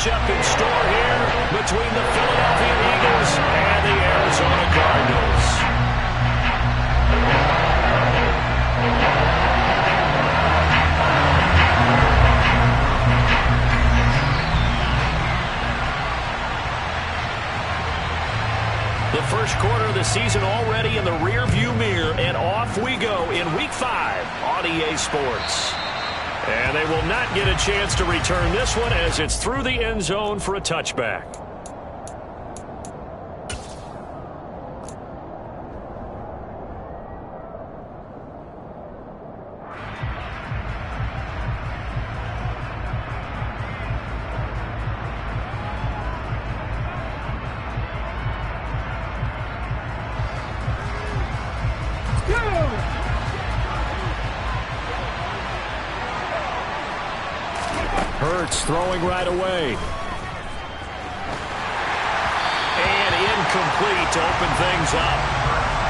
matchup in store here between the Philadelphia Eagles and the Arizona Cardinals. The first quarter of the season already in the rearview mirror, and off we go in Week 5 on EA Sports. And they will not get a chance to return this one as it's through the end zone for a touchback. Hurts throwing right away. And incomplete to open things up.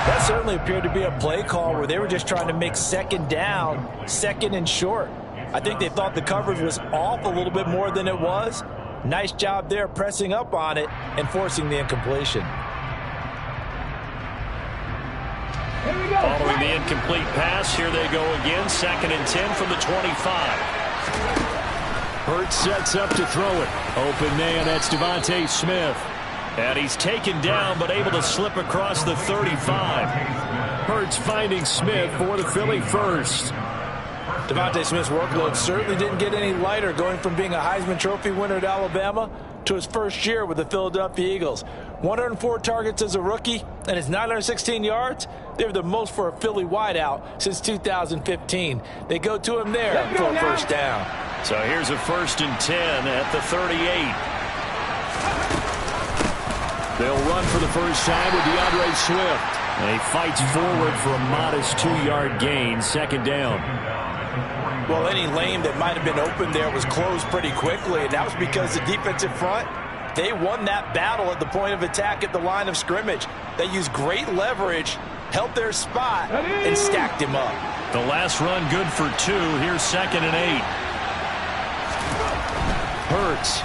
That certainly appeared to be a play call where they were just trying to make second down, second and short. I think they thought the coverage was off a little bit more than it was. Nice job there pressing up on it and forcing the incompletion. Following the incomplete pass, here they go again. 2nd and 10 from the 25. Hurts sets up to throw it. Open man, that's Devontae Smith. And he's taken down, but able to slip across the 35. Hurts finding Smith for the Philly first. Devontae Smith's workload certainly didn't get any lighter, going from being a Heisman Trophy winner at Alabama to his first year with the Philadelphia Eagles. 104 targets as a rookie, and his 916 yards, they were the most for a Philly wideout since 2015. They go to him there for a first down. So here's a 1st and 10 at the 38. They'll run for the first time with DeAndre Swift. And he fights forward for a modest 2-yard gain, 2nd down. Well, any lane that might have been open there was closed pretty quickly, and that was because the defensive front, they won that battle at the point of attack at the line of scrimmage. They used great leverage, held their spot, and stacked him up. The last run good for 2. Here's 2nd and 8. Hurts.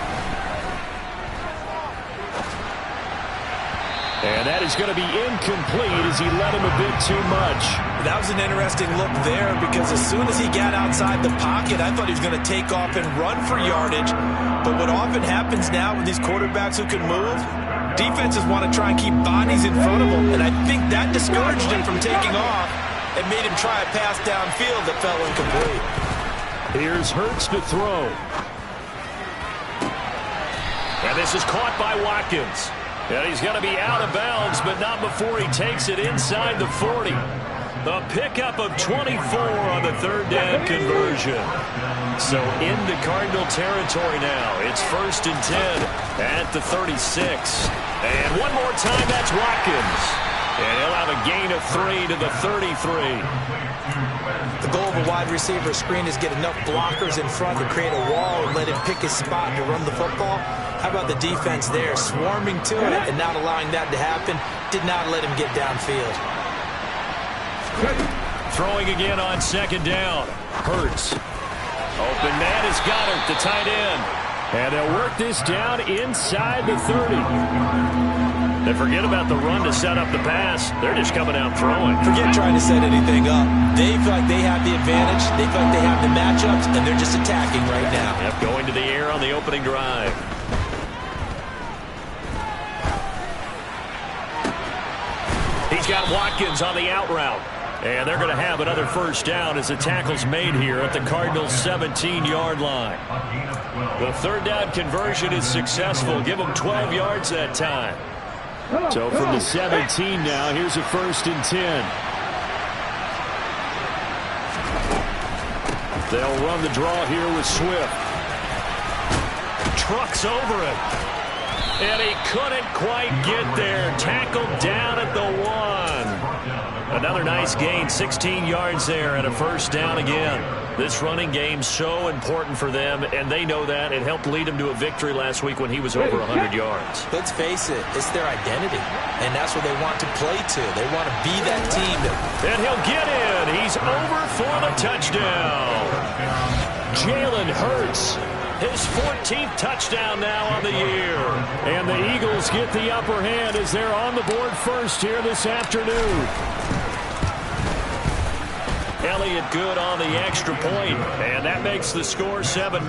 And that is going to be incomplete as he led him a bit too much. That was an interesting look there because as soon as he got outside the pocket, I thought he was going to take off and run for yardage. But what often happens now with these quarterbacks who can move, defenses want to try and keep bodies in front of them. And I think that discouraged him from taking off and made him try a pass downfield that fell incomplete. Here's Hurts to throw. And this is caught by Watkins. And he's going to be out of bounds, but not before he takes it inside the 40. A pickup of 24 on the 3rd down conversion. So into Cardinal territory now. It's 1st and 10 at the 36. And one more time, that's Watkins. And he'll have a gain of 3 to the 33. The goal of a wide receiver screen is get enough blockers in front to create a wall and let him pick his spot to run the football. How about the defense there, swarming to it and not allowing that to happen? Did not let him get downfield. Throwing again on 2nd down. Hurts. Open man is Goddard, the tight end. And they'll work this down inside the 30. They forget about the run to set up the pass. They're just coming out throwing. Forget trying to set anything up. They feel like they have the advantage. They feel like they have the matchups, and they're just attacking right now. Yep, going to the air on the opening drive. He's got Watkins on the out route. And they're going to have another first down as the tackle's made here at the Cardinals' 17-yard line. The 3rd down conversion is successful. Give them 12 yards that time. So from the 17 now, here's a 1st and 10. They'll run the draw here with Swift. Trucks over it. And he couldn't quite get there. Tackled down at the 1. Another nice gain, 16 yards there and a first down again. This running game so important for them, and they know that. It helped lead them to a victory last week when he was over 100 yards. Let's face it, it's their identity, and that's what they want to play to. They want to be that team. And he'll get in. He's over for the touchdown. Jalen Hurts His 14th touchdown now on the year. And the Eagles get the upper hand as they're on the board first here this afternoon. Elliott good on the extra point, and that makes the score 7-0.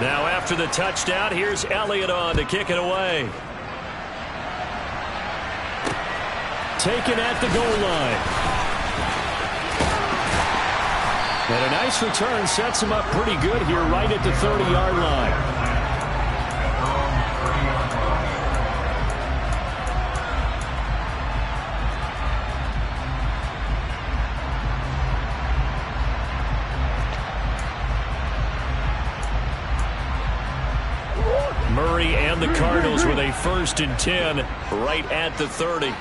Now after the touchdown, here's Elliott on to kick it away. Taken at the goal line. And a nice return sets him up pretty good here right at the 30-yard line. Murray and the Cardinals with a 1st and 10 right at the 30.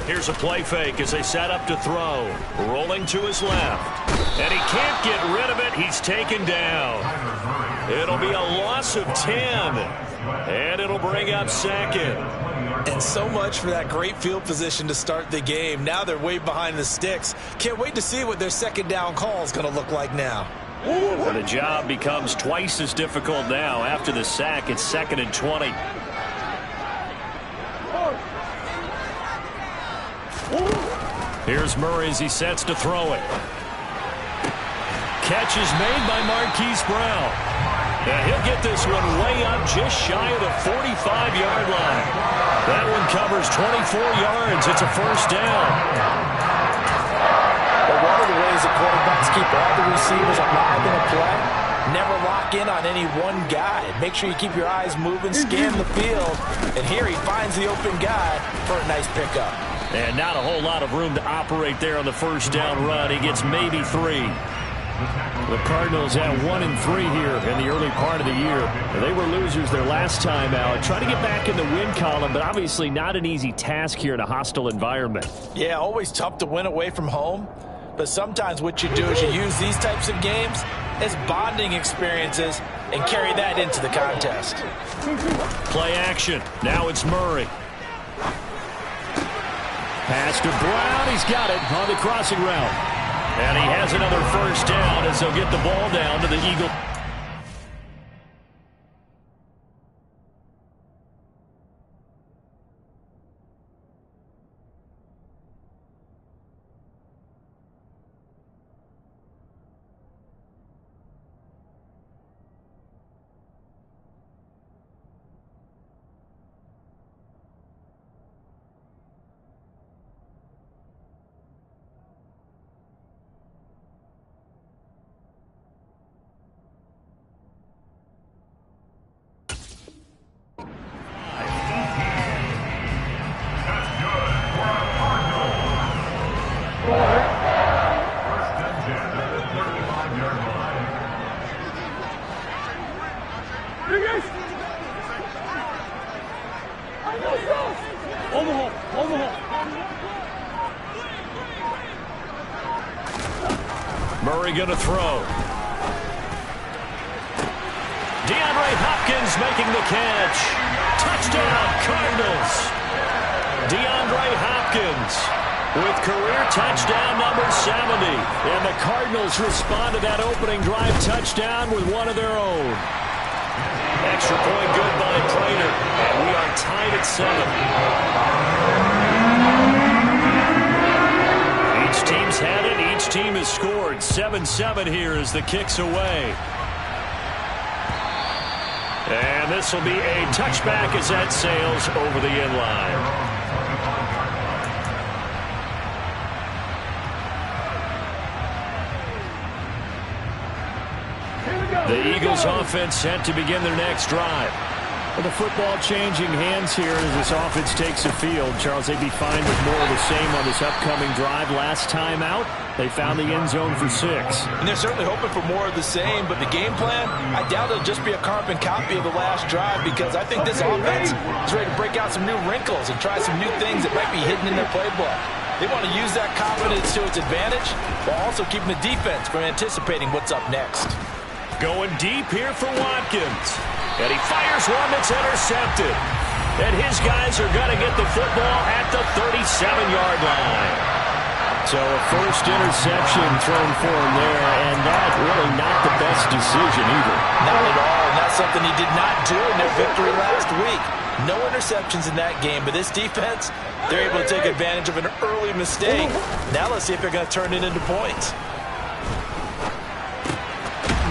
Here's a play fake as they set up to throw. Rolling to his left. And he can't get rid of it. He's taken down. It'll be a loss of 10. And it'll bring up 2nd. And so much for that great field position to start the game. Now they're way behind the sticks. Can't wait to see what their 2nd down call is going to look like now. And the job becomes twice as difficult now. After the sack, it's 2nd and 20. Here's Murray as he sets to throw it. Catch is made by Marquise Brown. And he'll get this one way up just shy of the 45-yard line. That one covers 24 yards. It's a 1st down. But one of the ways that quarterbacks keep all the receivers alive in a play, never lock in on any one guy. Make sure you keep your eyes moving, scan the field. And here he finds the open guy for a nice pickup. And not a whole lot of room to operate there on the 1st down run. He gets maybe 3. The Cardinals at 1-3 here in the early part of the year. They were losers their last time out. Trying to get back in the win column, but obviously not an easy task here in a hostile environment. Yeah, always tough to win away from home. But sometimes what you do is you use these types of games as bonding experiences and carry that into the contest. Play action. Now it's Murray. Pass to Brown. He's got it on the crossing route. And he has another 1st down as they'll get the ball down to the Eagles. Murray going to throw. DeAndre Hopkins making the catch. Touchdown, Cardinals. DeAndre Hopkins with career touchdown number 70. And the Cardinals respond to that opening drive touchdown with one of their own. Extra point good by Prater. And we are tied at 7. Each team's had it. Each team has scored. 7-7 here as the kick's away. And this will be a touchback as that sails over the end line. The Eagles offense set to begin their next drive. With the football changing hands here as this offense takes the field. Charles, they'd be fine with more of the same on this upcoming drive. Last time out, they found the end zone for 6. And they're certainly hoping for more of the same, but the game plan, I doubt it'll just be a carbon copy of the last drive because I think this offense is ready to break out some new wrinkles and try some new things that might be hidden in their playbook. They want to use that confidence to its advantage while also keeping the defense from anticipating what's up next. Going deep here for Watkins. And he fires one that's intercepted. And his guys are going to get the football at the 37-yard line. So a first interception thrown for him there, and that really not the best decision either. Not at all, and that's something he did not do in their victory last week. No interceptions in that game, but this defense, they're able to take advantage of an early mistake. Now let's see if they're going to turn it into points.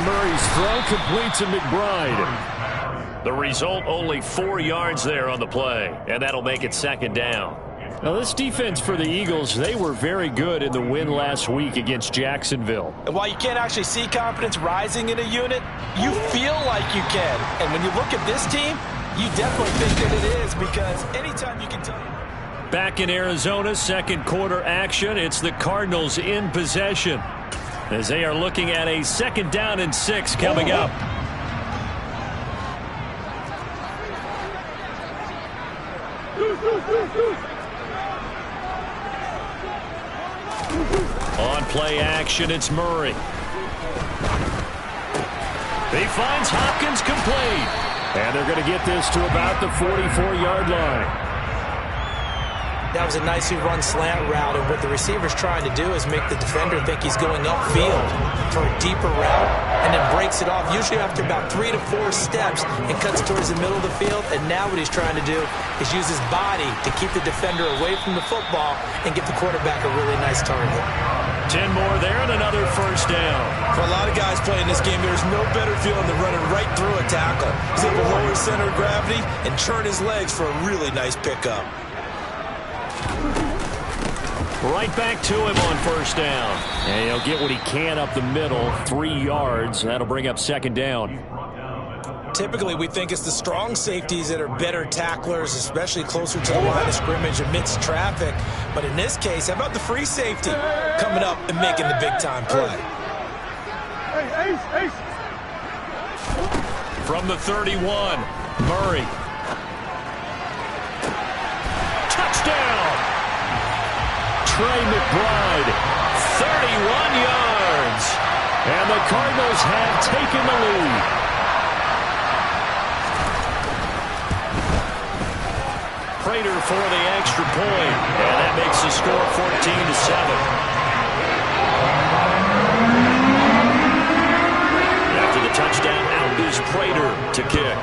Murray's throw complete to McBride. The result, only 4 yards there on the play, and that'll make it second down. Now, this defense for the Eagles, they were very good in the win last week against Jacksonville. And while you can't actually see confidence rising in a unit, you feel like you can. And when you look at this team, you definitely think that it is, because anytime you can tell. Back in Arizona, second quarter action. It's the Cardinals in possession as they are looking at a 2nd down and 6 coming up. On play action, it's Murray. He finds Hopkins complete. And they're going to get this to about the 44-yard line. That was a nicely run slant route, and what the receiver's trying to do is make the defender think he's going upfield for a deeper route, and then breaks it off, usually after about 3 to 4 steps, and cuts towards the middle of the field. And now what he's trying to do is use his body to keep the defender away from the football and get the quarterback a really nice target. 10 more there and another first down. For a lot of guys playing this game, there's no better feeling than running right through a tackle. He's able to lower his center of gravity and turn his legs for a really nice pickup. Right back to him on first down. And he'll get what he can up the middle, 3 yards. That'll bring up second down. Typically, we think it's the strong safeties that are better tacklers, especially closer to the line of scrimmage amidst traffic. But in this case, how about the free safety coming up and making the big-time play? From the 31, Murray. Touchdown! Trey McBride, 31 yards. And the Cardinals have taken the lead. Prater for the extra point, and that makes the score 14-7. After the touchdown, out is Prater to kick.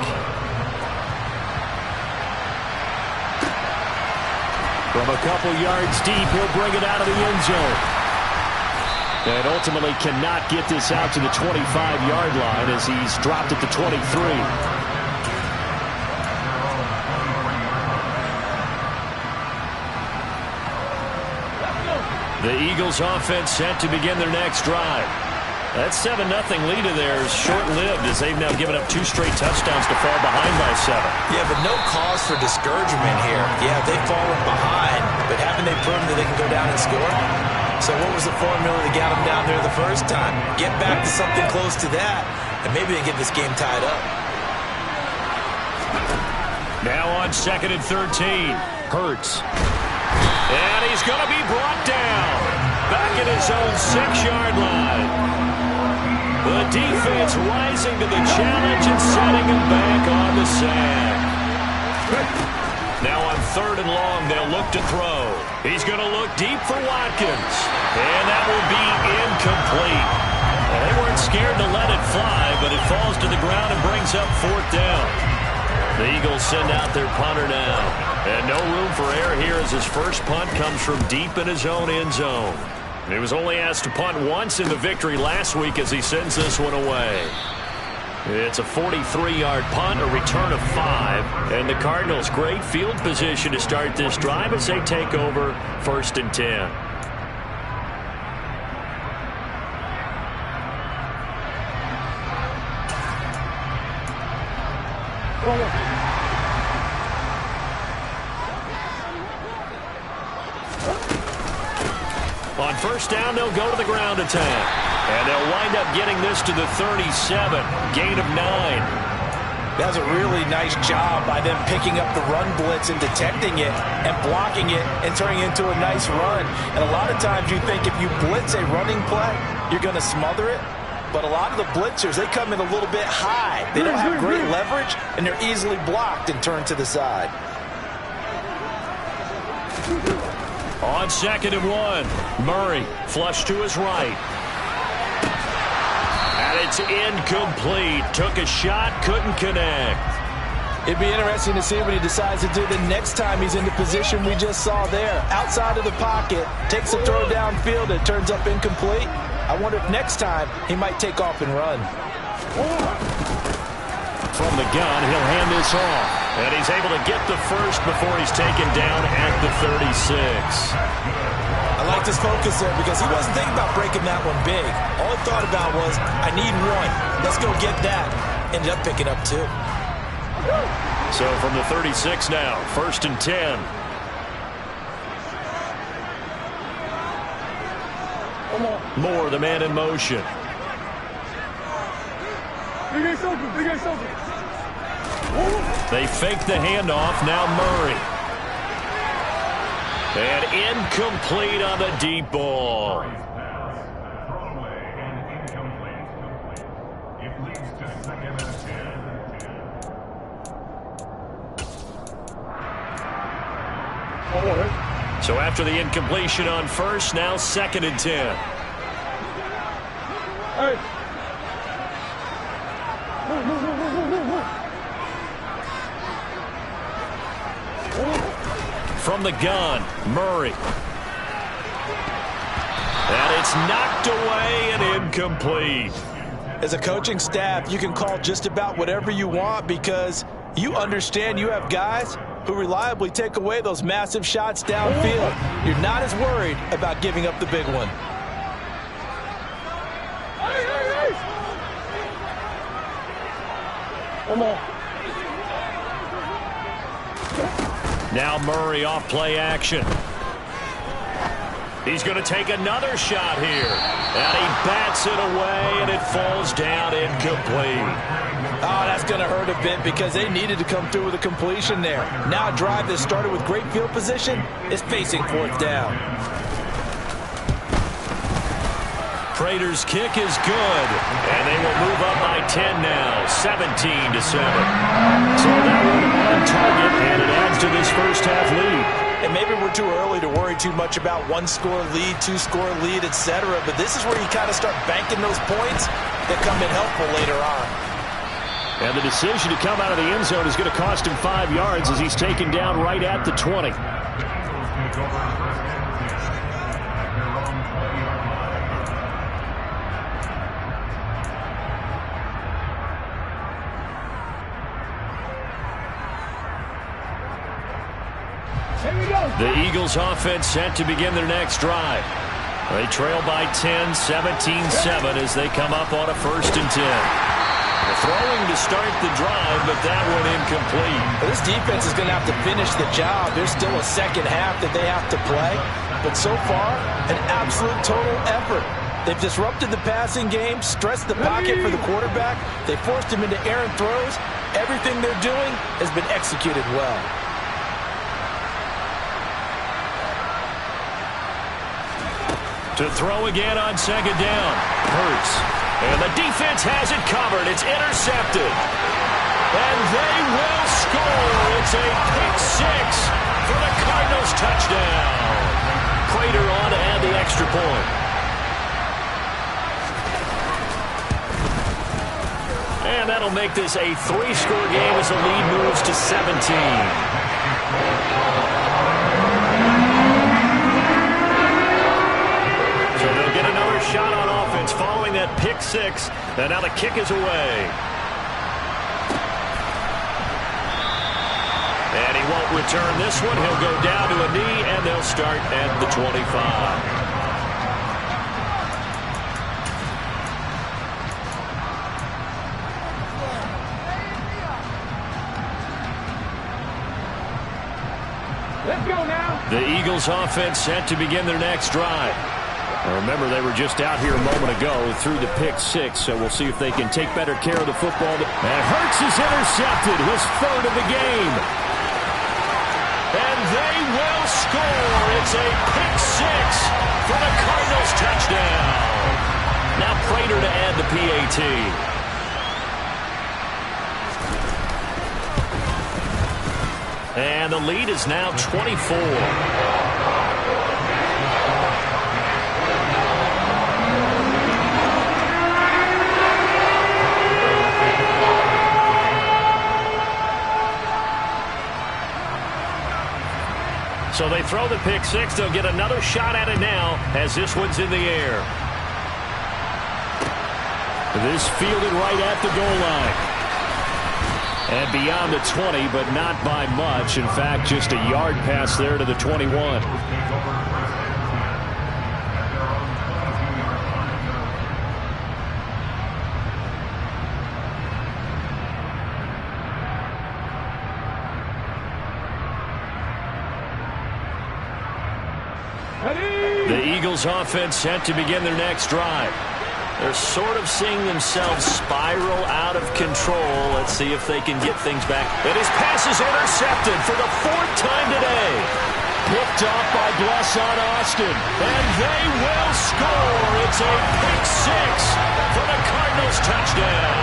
From a couple yards deep, he'll bring it out of the end zone. And ultimately cannot get this out to the 25-yard line as he's dropped at the 23. The Eagles offense set to begin their next drive. That 7-0 lead of theirs short-lived as they've now given up 2 straight touchdowns to fall behind by 7. Yeah, but no cause for discouragement here. Yeah, they've fallen behind, but haven't they proven that they can go down and score? So what was the formula that got them down there the first time? Get back to something close to that, and maybe they get this game tied up. Now on 2nd and 13, Hurts. And he's going to be brought down. Back at his own 6-yard line. The defense rising to the challenge and setting him back on the sack. Now on 3rd and long, they'll look to throw. He's going to look deep for Watkins. And that will be incomplete. Well, they weren't scared to let it fly, but it falls to the ground and brings up 4th down. The Eagles send out their punter now. And no room for error here as his first punt comes from deep in his own end zone. He was only asked to punt once in the victory last week as he sends this one away. It's a 43-yard punt, a return of 5. And the Cardinals, great field position to start this drive as they take over 1st and 10. On first down, they'll go to the ground attack. And they'll wind up getting this to the 37. Gain of 9. That's a really nice job by them picking up the run blitz and detecting it and blocking it and turning it into a nice run. And a lot of times you think if you blitz a running play, you're going to smother it. But a lot of the blitzers, they come in a little bit high. They don't have great leverage, and they're easily blocked and turned to the side. On 2nd and 1, Murray flush to his right. And it's incomplete. Took a shot, couldn't connect. It'd be interesting to see what he decides to do the next time he's in the position we just saw there. Outside of the pocket, takes a throw downfield, it turns up incomplete. I wonder if next time he might take off and run. From the gun, he'll hand this off. And he's able to get the first before he's taken down at the 36. I like this focus there because he wasn't thinking about breaking that one big. All he thought about was, I need one. Let's go get that. Ended up picking up 2. So from the 36 now, 1st and 10. Moore, the man in motion. They fake the handoff. Now Murray. And incomplete on the deep ball. So after the incompletion on 1st, now 2nd and 10. From the gun, Murray. And it's knocked away and incomplete. As a coaching staff, you can call just about whatever you want because you understand you have guys who reliably take away those massive shots downfield. You're not as worried about giving up the big one. Now Murray off play action. He's going to take another shot here. And he bats it away, and it falls down incomplete. Oh, that's going to hurt a bit because they needed to come through with a completion there. Now a drive that started with great field position is facing 4th down. Prater's kick is good, and they will move up by 10 now, 17-7. So that one on target, and it adds to this first half lead. And maybe we're too early to worry too much about 1-score lead, 2-score lead, etc. But this is where you kind of start banking those points that come in helpful later on. And the decision to come out of the end zone is going to cost him 5 yards as he's taken down right at the 20. The Eagles offense set to begin their next drive. They trail by 10, 17-7 as they come up on a 1st and 10. Throwing to start the drive, but that one incomplete. Well, this defense is going to have to finish the job. There's still a second half that they have to play. But so far, an absolute total effort. They've disrupted the passing game, stressed the pocket for the quarterback. They forced him into errant throws. Everything they're doing has been executed well. To throw again on 2nd down. Hurts. And the defense has it covered. It's intercepted. And they will score. It's a pick 6 for the Cardinals touchdown. Prater on to add the extra point. And that'll make this a 3-score game as the lead moves to 17. Shot on offense following that pick 6, and now the kick is away. And he won't return this one. He'll go down to a knee, and they'll start at the 25. Let's go now. The Eagles offense set to begin their next drive. Remember, they were just out here a moment ago through the pick 6, so we'll see if they can take better care of the football. And Hurts is intercepted, his 3rd of the game. And they will score. It's a pick 6 for the Cardinals touchdown. Now Prater to add the PAT. And the lead is now 24. So they throw the pick six. They'll get another shot at it now as this one's in the air. This fielded right at the goal line. And beyond the 20, but not by much. In fact, just a yard pass there to the 21. The Eagles offense set to begin their next drive. They're sort of seeing themselves spiral out of control. Let's see if they can get things back. And his pass is intercepted for the 4th time today. Picked off by Blesson Austin. And they will score. It's a pick six for the Cardinals touchdown.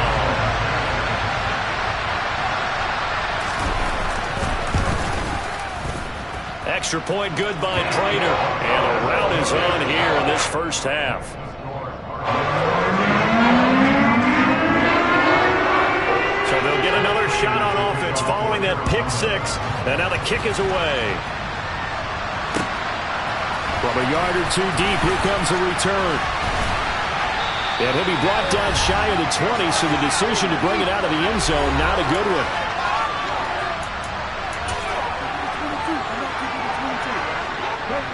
Extra point good by Prater. And a rout is on here in this first half. So they'll get another shot on offense following that pick six. And now the kick is away. From a yard or two deep, here comes a return. And he'll be brought down shy of the 20, so the decision to bring it out of the end zone, not a good one.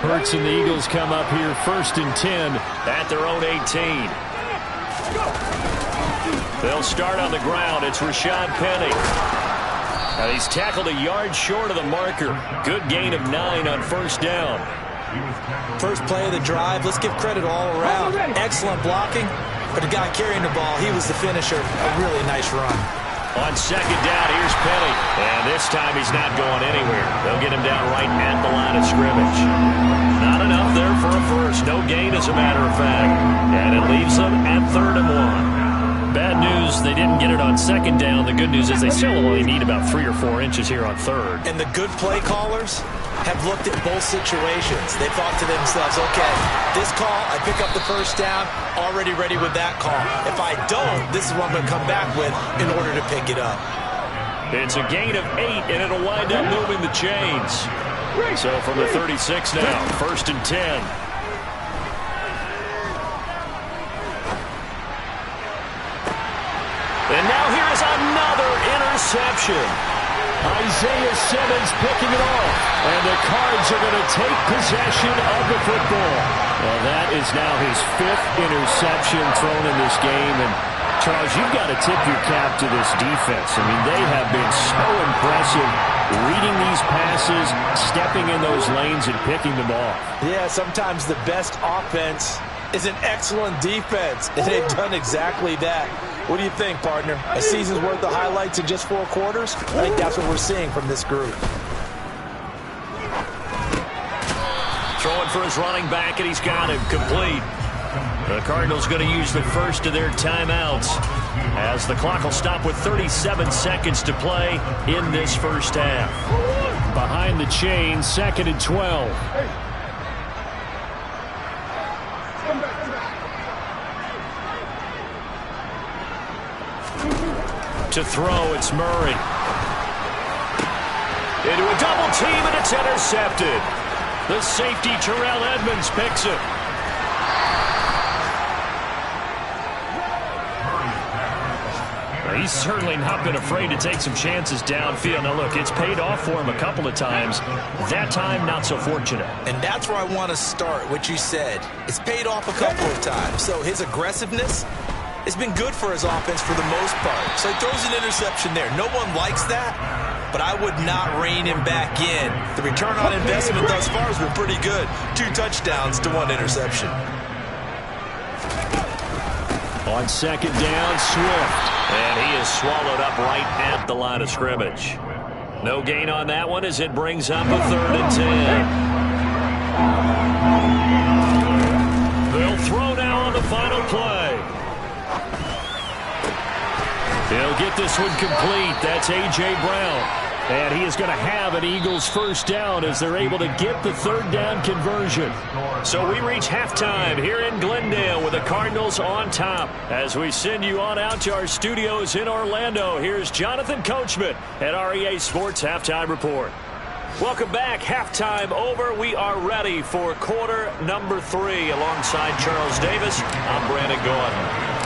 Hurts and the Eagles come up here 1st and 10 at their own 18. They'll start on the ground. It's Rashad Penny. Now he's tackled a yard short of the marker. Good gain of 9 on 1st down. First play of the drive. Let's give credit all around. Excellent blocking. But the guy carrying the ball, he was the finisher. A really nice run. On 2nd down, here's Penny. And this time he's not going anywhere. They'll get him down right at the line of scrimmage. Not enough there for a first. No gain, as a matter of fact. And it leaves them at 3rd and 1. Bad news, they didn't get it on 2nd down. The good news is they still only need about 3 or 4 inches here on 3rd. And the good play callers have looked at both situations. They thought to themselves, okay, this call, I pick up the 1st down, already ready with that call. If I don't, this is what I'm going to come back with in order to pick it up. It's a gain of 8, and it'll wind up moving the chains. So from the 36 now, 1st and 10. And now here is another interception. Isaiah Simmons picking it off. And the Cards are going to take possession of the football. Well, that is now his 5th interception thrown in this game. And, Charles, you've got to tip your cap to this defense. I mean, they have been so impressive reading these passes, stepping in those lanes, and picking them off. Yeah, sometimes the best offense is an excellent defense, and they've done exactly that. What do you think, partner? A season's worth of highlights in just 4 quarters? I think that's what we're seeing from this group. Throwing for his running back, and he's got him complete. The Cardinals going to use the first of their timeouts as the clock will stop with 37 seconds to play in this first half. Behind the chain, 2nd and 12. To throw, it's Murray. Into a double team, and it's intercepted. The safety, Terrell Edmonds, picks it. He's certainly not been afraid to take some chances downfield. Now, look, it's paid off for him a couple of times. That time, not so fortunate. And that's where I want to start, what you said. It's paid off a couple of times. So his aggressiveness has been good for his offense for the most part. So he throws an interception there. No one likes that, but I would not rein him back in. The return on investment thus far has been pretty good. 2 touchdowns to 1 interception. On 2nd down, Swift. And he is swallowed up right at the line of scrimmage. No gain on that one as it brings up a 3rd and 10. They'll throw now on the final play. He'll get this one complete. That's A.J. Brown. And he is going to have an Eagles 1st down as they're able to get the 3rd down conversion. So we reach halftime here in Glendale with the Cardinals on top. As we send you on out to our studios in Orlando, here's Jonathan Coachman at REA Sports Halftime Report. Welcome back. Halftime over. We are ready for quarter number 3. Alongside Charles Davis, I'm Brandon Gaudin.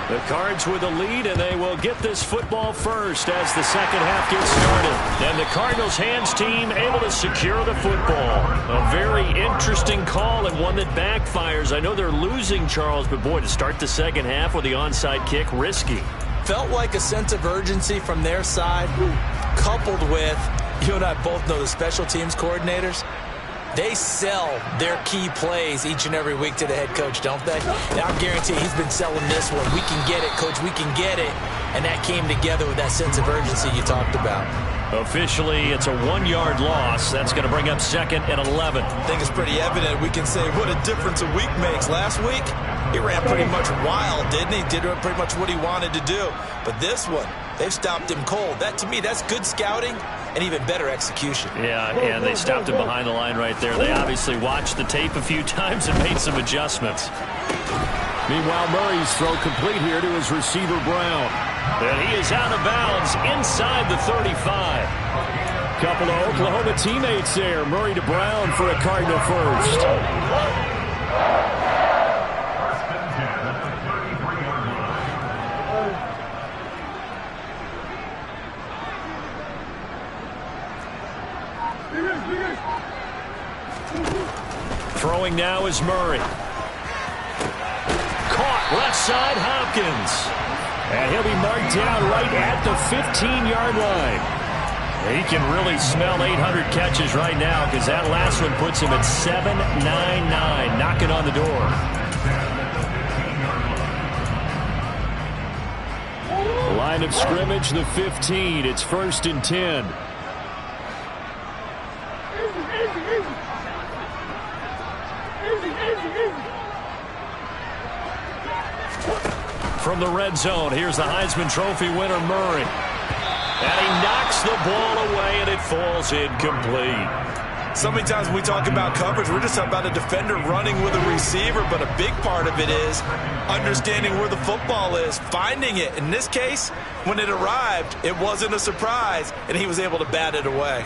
The Cards with the lead, and they will get this football first as the second half gets started. And the Cardinals hands team able to secure the football. A very interesting call and one that backfires. I know they're losing, Charles, but boy, to start the second half with the onside kick, risky. Felt like a sense of urgency from their side, coupled with, you and I both know the special teams coordinators, they sell their key plays each and every week to the head coach, don't they? And I guarantee he's been selling this one. We can get it, coach, we can get it. And that came together with that sense of urgency you talked about. Officially, it's a 1-yard loss. That's going to bring up 2nd and 11. I think it's pretty evident. We can say what a difference a week makes. Last week, he ran pretty much wild, didn't he? Did pretty much what he wanted to do. But this one, they've stopped him cold. That, to me, that's good scouting and even better execution. Yeah, and they stopped him behind the line right there. They obviously watched the tape a few times and made some adjustments. Meanwhile, Murray's throw complete here to his receiver, Brown. And he is out of bounds inside the 35. Couple of Oklahoma teammates there. Murray to Brown for a Cardinal first. Throwing now is Murray. Caught left side, Hopkins. And he'll be marked down right at the 15-yard line. He can really smell 800 catches right now because that last one puts him at 799, knocking on the door. Line of scrimmage, the 15. It's 1st and 10. From the red zone, here's the Heisman Trophy winner, Murray. And he knocks the ball away, and it falls incomplete. So many times when we talk about coverage, we're just talking about a defender running with a receiver, but a big part of it is understanding where the football is, finding it. In this case, when it arrived, it wasn't a surprise, and he was able to bat it away.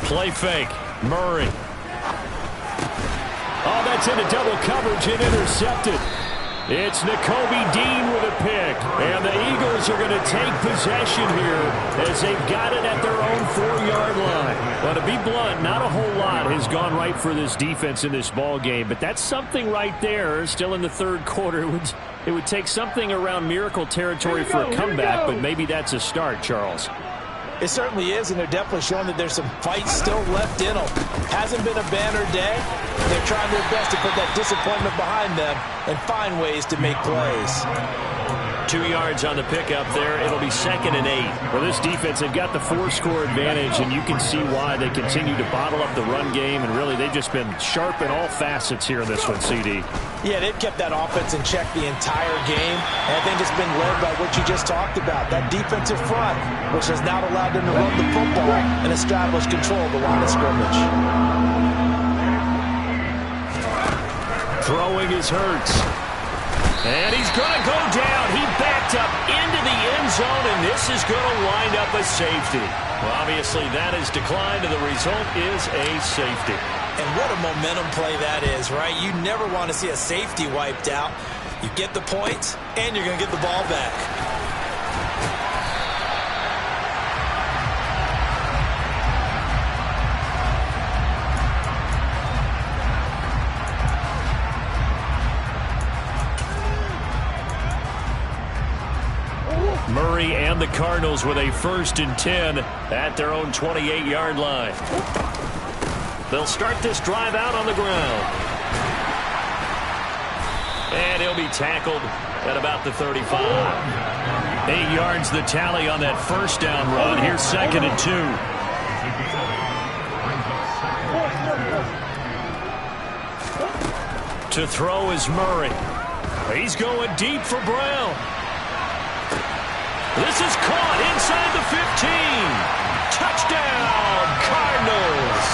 Play fake, Murray. Oh, that's into double coverage and intercepted. It's Nakobe Dean with a pick. And the Eagles are going to take possession here as they've got it at their own 4-yard line. Well, to be blunt, not a whole lot has gone right for this defense in this ball game, but that's something right there. Still in the third quarter. It would take something around miracle territory for a comeback, but maybe that's a start, Charles. It certainly is, and they're definitely showing that there's some fight still left in them. Hasn't been a banner day. They're trying their best to put that disappointment behind them and find ways to make plays. 2 yards on the pickup there. It'll be 2nd and 8. Well, this defense, they've got the 4-score advantage, and you can see why they continue to bottle up the run game, and really they've just been sharp in all facets here in this one, CD. Yeah, they've kept that offense in check the entire game, and I think it's been led by what you just talked about, that defensive front, which has now allowed them to run the football and establish control of the line of scrimmage. Throwing is Hurts. And he's going to go down. He backed up into the end zone, and this is going to wind up a safety. Well, obviously, that is declined, and the result is a safety. And what a momentum play that is, right? You never want to see a safety wiped out. You get the points, and you're going to get the ball back. Murray and the Cardinals with a 1st and 10 at their own 28-yard line. They'll start this drive out on the ground. And he'll be tackled at about the 35. 8 yards the tally on that first down run. Here's 2nd and 2. To throw is Murray. He's going deep for Brown. This is caught inside the 15. Touchdown, Cardinals.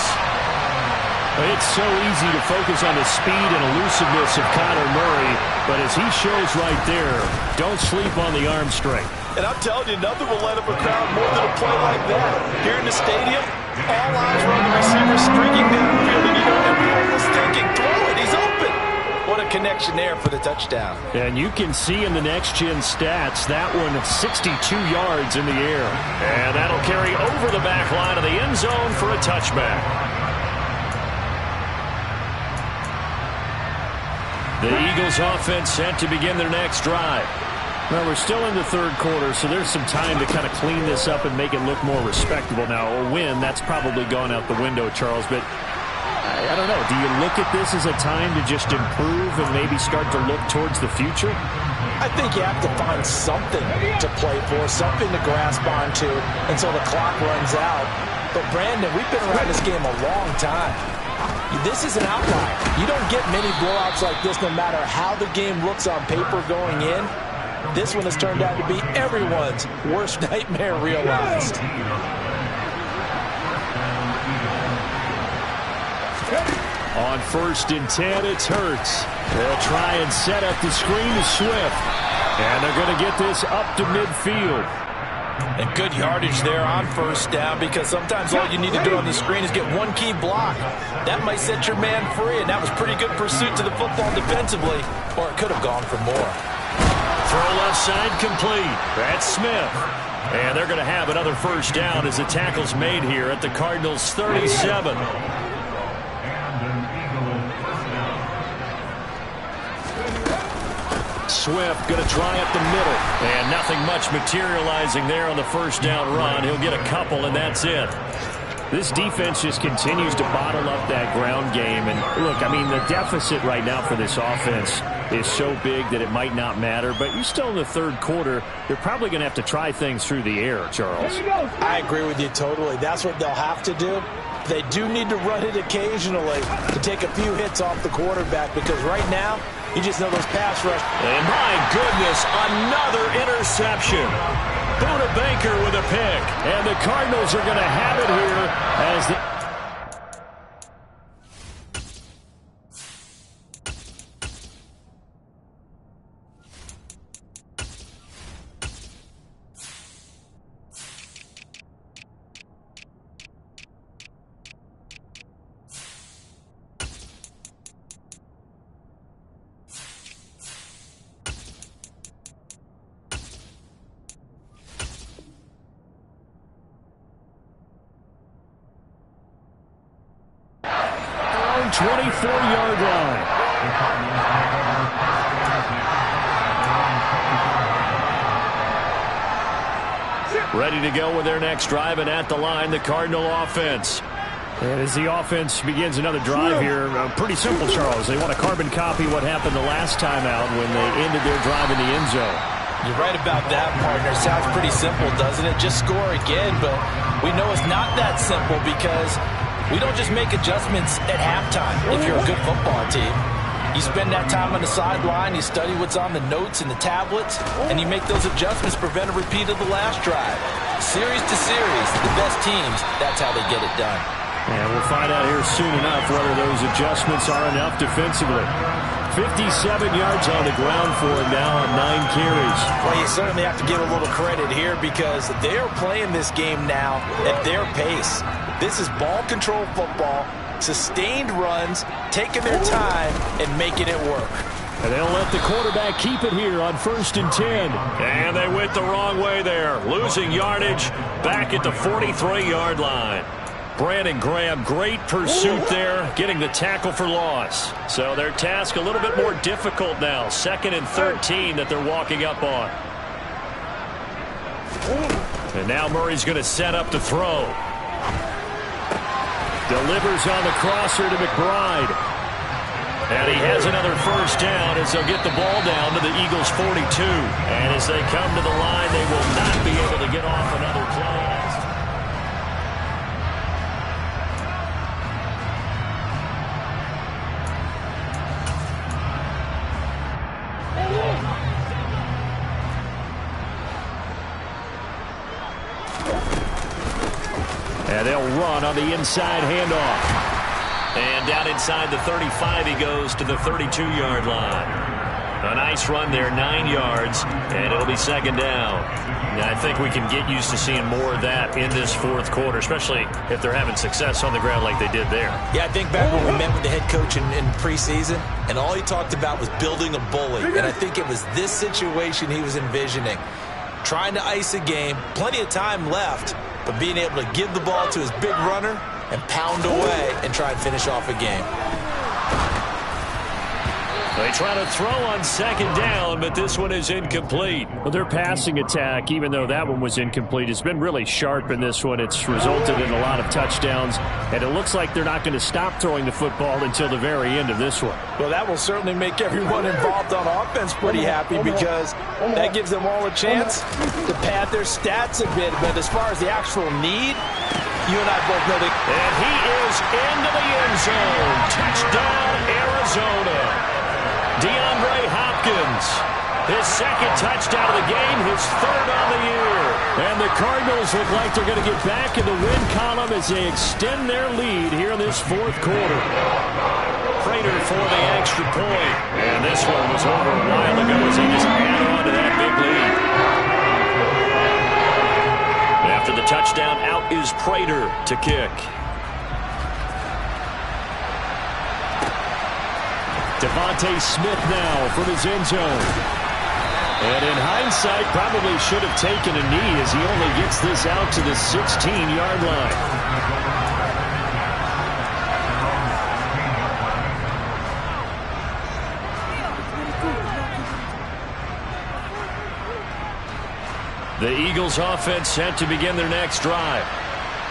It's so easy to focus on the speed and elusiveness of Kyler Murray, but as he shows right there, don't sleep on the arm strength. And I'm telling you, nothing will light up a crowd more than a play like that. Here in the stadium, all eyes were on the receiver streaking downfield, and you know everyone was thinking, throw it, he's open. What a connection there for the touchdown. And you can see in the next-gen stats, that one 62 yards in the air. And that'll carry over the back line of the end zone for a touchback. The Eagles offense set to begin their next drive. Well, we're still in the third quarter, so there's some time to kind of clean this up and make it look more respectable. Now, a win, that's probably gone out the window, Charles, but I don't know. Do you look at this as a time to just improve and maybe start to look towards the future? I think you have to find something to play for, something to grasp onto until the clock runs out. But, Brandon, we've been around this game a long time. This is an outlier. You don't get many blowouts like this no matter how the game looks on paper going in. This one has turned out to be everyone's worst nightmare realized. On 1st and 10, it's Hurts. They'll try and set up the screen to Swift. And they're going to get this up to midfield. And good yardage there on 1st down, because sometimes all you need to do on the screen is get one key block. That might set your man free, and that was pretty good pursuit to the football defensively, or it could have gone for more. Throw left side complete. That's Smith. And they're going to have another 1st down as the tackle's made here at the Cardinals' 37. Swift going to try up the middle. And nothing much materializing there on the 1st down run. He'll get a couple, and that's it. This defense just continues to bottle up that ground game. And, look, I mean, the deficit right now for this offense is so big that it might not matter. But you're still in the third quarter. They're probably going to have to try things through the air, Charles. I agree with you totally. That's what they'll have to do. They do need to run it occasionally to take a few hits off the quarterback, because right now, you just know those pass rush. And my goodness, another interception. Buda Baker with a pick. And the Cardinals are going to have it here as the... own 24-yard line. Ready to go with their next drive, and at the line, the Cardinal offense. And as the offense begins another drive here, pretty simple, Charles. They want to carbon copy what happened the last time out when they ended their drive in the end zone. You're right about that, partner. Sounds pretty simple, doesn't it? Just score again, but we know it's not that simple, because we don't just make adjustments at halftime if you're a good football team. You spend that time on the sideline, you study what's on the notes and the tablets, and you make those adjustments to prevent a repeat of the last drive. Series to series, the best teams, that's how they get it done. And we'll find out here soon enough whether those adjustments are enough defensively. 57 yards on the ground for him now on 9 carries. Well, you certainly have to give a little credit here, because they are playing this game now at their pace. This is ball control football, sustained runs, taking their time and making it work. And they'll let the quarterback keep it here on 1st and 10. And they went the wrong way there, losing yardage back at the 43-yard line. Brandon Graham, great pursuit there, getting the tackle for loss. So their task a little bit more difficult now. 2nd and 13 that they're walking up on. And now Murray's going to set up to throw. Delivers on the crosser to McBride. And he has another 1st down as they'll get the ball down to the Eagles' 42. And as they come to the line, they will not be able to get off another play. And they'll run on the inside handoff. And down inside the 35, he goes to the 32-yard line. A nice run there, 9 yards, and it'll be second down. Now, I think we can get used to seeing more of that in this fourth quarter, especially if they're having success on the ground like they did there. Yeah, I think back when we met with the head coach in preseason, and all he talked about was building a bully. And I think it was this situation he was envisioning. Trying to ice a game, plenty of time left, but being able to give the ball to his big runner and pound away and try and finish off a game. They try to throw on second down, but this one is incomplete. Well, their passing attack, even though that one was incomplete, has been really sharp in this one. It's resulted in a lot of touchdowns, and it looks like they're not going to stop throwing the football until the very end of this one. Well, that will certainly make everyone involved on offense pretty happy because that gives them all a chance to pad their stats a bit. But as far as the actual need, you and I both know that. And he is into the end zone. Touchdown, Arizona. DeAndre Hopkins, his second touchdown of the game, his third on the year. And the Cardinals look like they're going to get back in the win column as they extend their lead here in this fourth quarter. Prater for the extra point. And this one was over a while ago as he just added on to that big lead. After the touchdown, out is Prater to kick. Devontae Smith now from his end zone. And in hindsight, probably should have taken a knee as he only gets this out to the 16-yard line. The Eagles offense set to begin their next drive.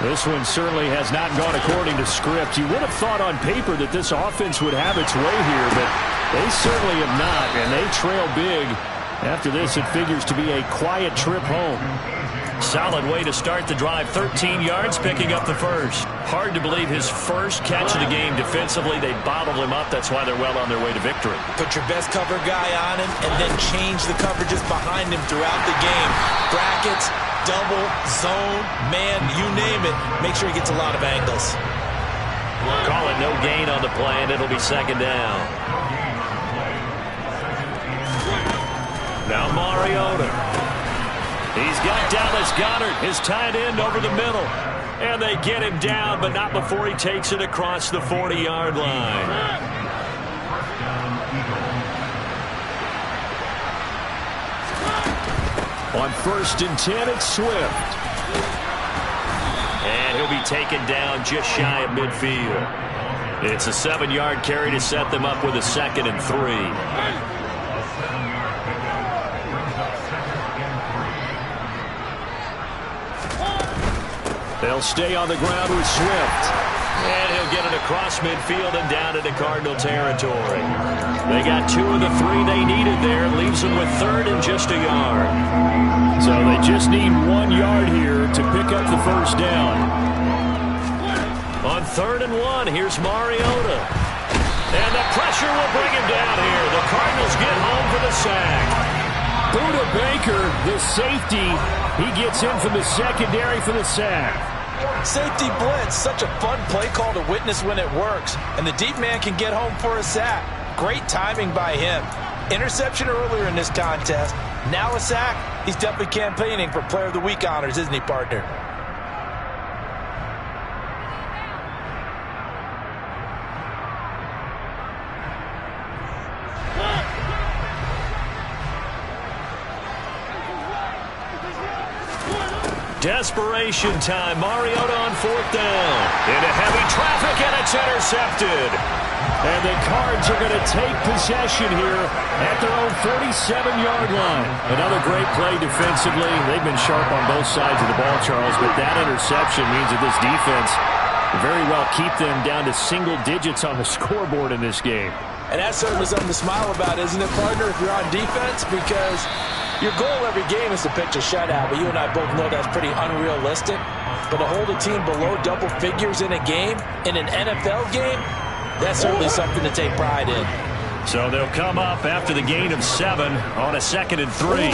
This one certainly has not gone according to script. You would have thought on paper that this offense would have its way here, but they certainly have not, and they trail big. After this, it figures to be a quiet trip home. Solid way to start the drive. 13 yards, picking up the first. Hard to believe his first catch of the game defensively. They bottled him up. That's why they're well on their way to victory. Put your best cover guy on him and then change the coverages behind him throughout the game. Brackets, double, zone, man, you name it. Make sure he gets a lot of angles. Call it no gain on the play, and it'll be second down. Now Mariota. He's got Dallas Goedert, his tight end, over the middle. And they get him down, but not before he takes it across the 40-yard line. On 1st and 10, it's Swift. And he'll be taken down just shy of midfield. It's a 7-yard carry to set them up with a 2nd and 3. They'll stay on the ground with Swift. And he'll get it across midfield and down into Cardinal territory. They got 2 of the 3 they needed there. Leaves them with 3rd and just a yard. So they just need 1 yard here to pick up the first down. On 3rd and 1, here's Mariota. And the pressure will bring him down here. The Cardinals get home for the sack. Budda Baker, the safety, he gets in from the secondary for the sack. Safety blitz, such a fun play call to witness when it works. And the deep man can get home for a sack. Great timing by him. Interception earlier in this contest. Now a sack. He's definitely campaigning for Player of the Week honors, isn't he, partner? Desperation time. Mariota on 4th down. Into heavy traffic, and it's intercepted. And the Cards are going to take possession here at their own 47-yard line. Another great play defensively. They've been sharp on both sides of the ball, Charles, but that interception means that this defense very well keep them down to single digits on the scoreboard in this game. And that's certainly something to smile about, isn't it, partner, if you're on defense? Because your goal every game is to pitch a shutout, but you and I both know that's pretty unrealistic. But to hold a team below double figures in a game, in an NFL game, that's certainly something to take pride in. So they'll come up after the gain of 7 on a 2nd and 3.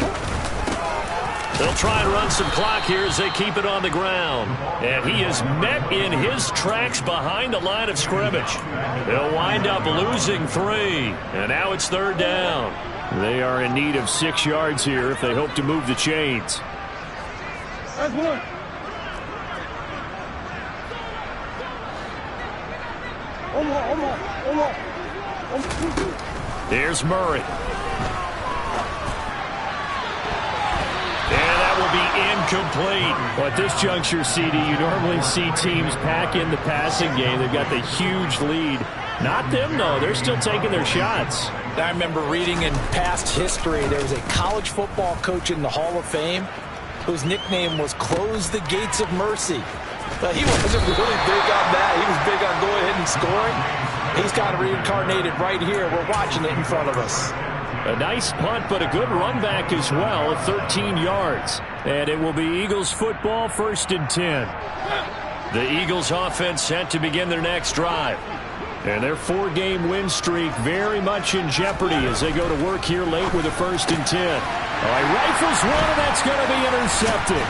They'll try and run some clock here as they keep it on the ground. And he is met in his tracks behind the line of scrimmage. They'll wind up losing 3. And now it's 3rd down. They are in need of 6 yards here if they hope to move the chains. Here's Murray. And that will be incomplete. Well, at this juncture, CD, you normally see teams pack in the passing game. They've got the huge lead. Not them, though. They're still taking their shots. I remember reading in past history, there was a college football coach in the Hall of Fame whose nickname was Close the Gates of Mercy. But he wasn't really big on that. He was big on going ahead and scoring. He's kind of reincarnated right here. We're watching it in front of us. A nice punt, but a good run back as well, 13 yards. And it will be Eagles football, 1st and 10. The Eagles offense set to begin their next drive. And their 4-game win streak very much in jeopardy as they go to work here late with a 1st and 10. All right, rifles one, and that's going to be intercepted.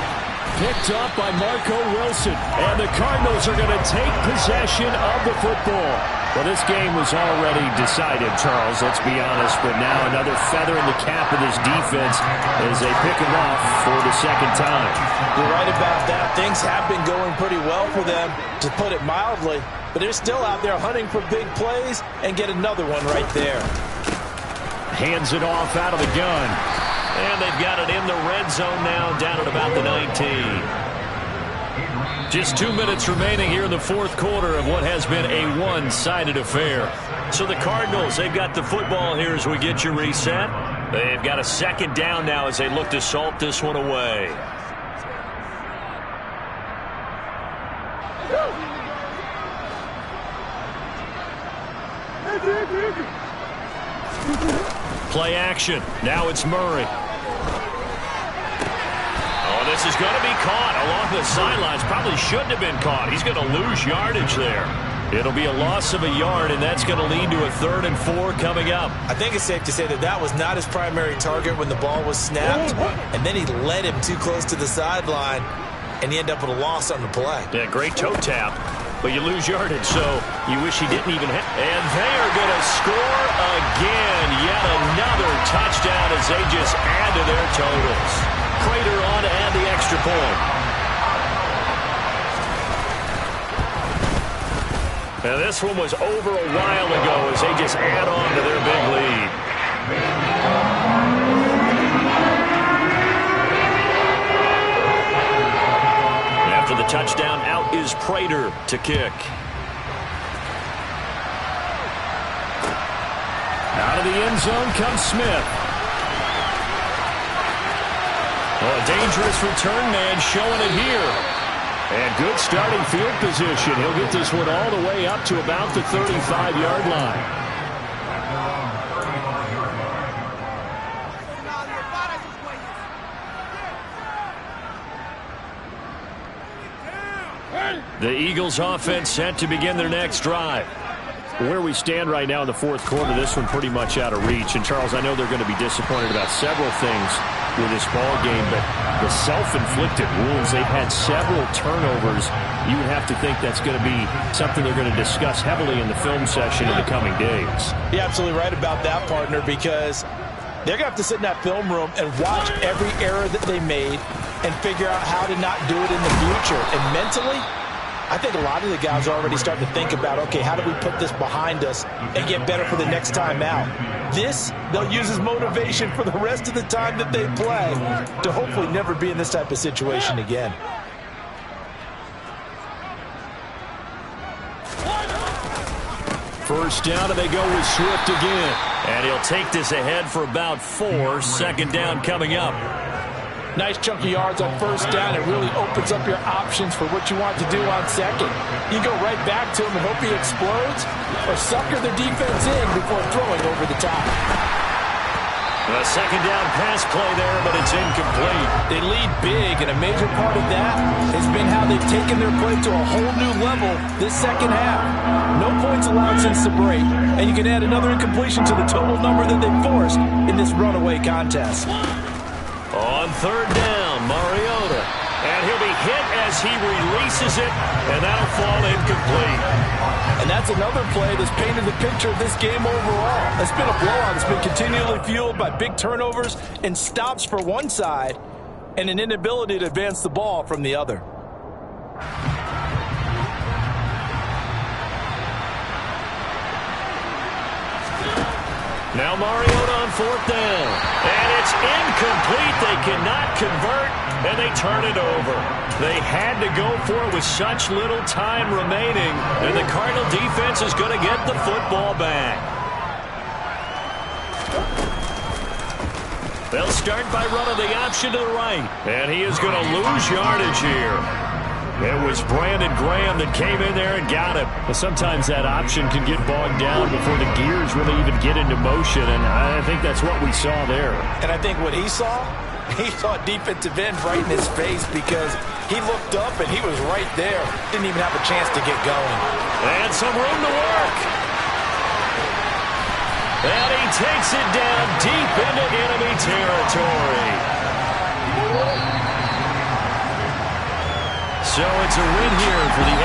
Picked up by Marco Wilson. And the Cardinals are going to take possession of the football. Well, this game was already decided, Charles, let's be honest. But now another feather in the cap of this defense as they pick them off for the 2nd time. You're right about that. Things have been going pretty well for them, to put it mildly. But they're still out there hunting for big plays and get another one right there. Hands it off out of the gun. And they've got it in the red zone now, down at about the 19. Just 2 minutes remaining here in the 4th quarter of what has been a one-sided affair. So the Cardinals, they've got the football here as we get you reset. They've got a 2nd down now as they look to salt this one away. Play action. Now it's Murray. Oh, this is going to be caught along the sidelines. Probably shouldn't have been caught. He's going to lose yardage there. It'll be a loss of a yard, and that's going to lead to a 3rd and 4 coming up. I think it's safe to say that that was not his primary target when the ball was snapped, and then he led him too close to the sideline, and he ended up with a loss on the play. Yeah, great toe tap. But you lose yardage, so you wish he didn't even have. And they are going to score again. Yet another touchdown as they just add to their totals. Prater on to add the extra point. Now this one was over a while ago as they just add on to their big lead. After the touchdown, out is Prater to kick. Out of the end zone comes Smith. Well, a dangerous return man showing it here. And good starting field position. He'll get this one all the way up to about the 35-yard line. The Eagles offense set to begin their next drive. Where we stand right now in the 4th quarter, this one pretty much out of reach. And, Charles, I know they're going to be disappointed about several things with this ball game, but the self-inflicted wounds, they've had several turnovers. You would have to think that's going to be something they're going to discuss heavily in the film session in the coming days. You're absolutely right about that, partner, because they're going to have to sit in that film room and watch every error that they made and figure out how to not do it in the future. And mentally, I think a lot of the guys are already starting to think about, okay, how do we put this behind us and get better for the next time out? This, they'll use as motivation for the rest of the time that they play to hopefully never be in this type of situation again. First down, and they go with Swift again. And he'll take this ahead for about 4. 2nd down coming up. Nice chunky yards on first down. It really opens up your options for what you want to do on second. You can go right back to him and hope he explodes, or sucker the defense in before throwing over the top. A 2nd down pass play there, but it's incomplete. They lead big, and a major part of that has been how they've taken their play to a whole new level this second half. No points allowed since the break, and you can add another incompletion to the total number that they forced in this runaway contest. On 3rd down, as he releases it, and that'll fall incomplete. And that's another play that's painted the picture of this game overall. It's been a blowout. It's been continually fueled by big turnovers and stops for one side and an inability to advance the ball from the other. Now Mariota on fourth down. And it's incomplete. They cannot convert, and they turn it over. They had to go for it with such little time remaining, and the Cardinal defense is going to get the football back. They'll start by running the option to the right, and he is going to lose yardage here. It was Brandon Graham that came in there and got him. Well, sometimes that option can get bogged down before the gears really even get into motion, and I think that's what we saw there. And I think what he saw defensive end right in his face because he looked up and he was right there. Didn't even have a chance to get going. And some room to work. And he takes it down deep into enemy territory. So it's a win here for the